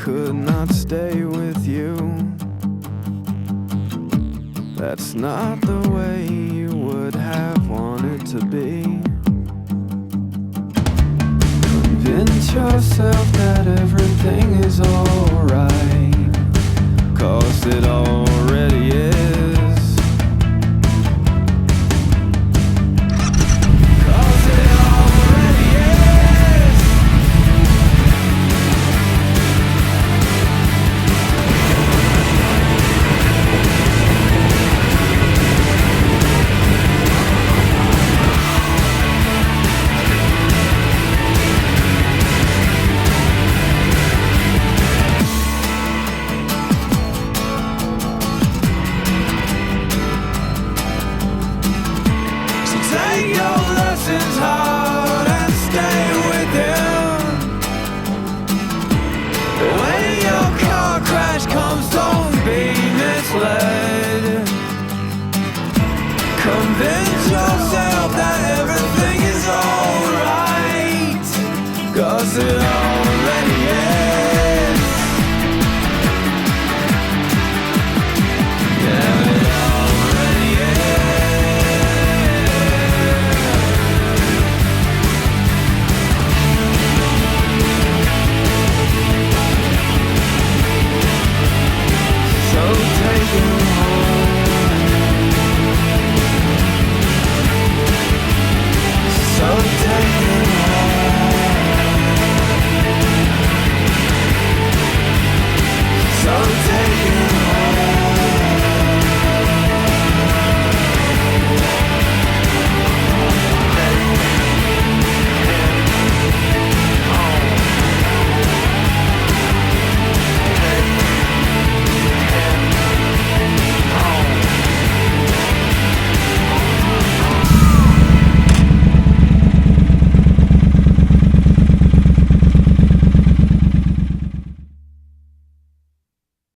could not stay with you. That's not the way you would have wanted to be. Convince yourself that everything is alright, 'cause it already is. Convince yourself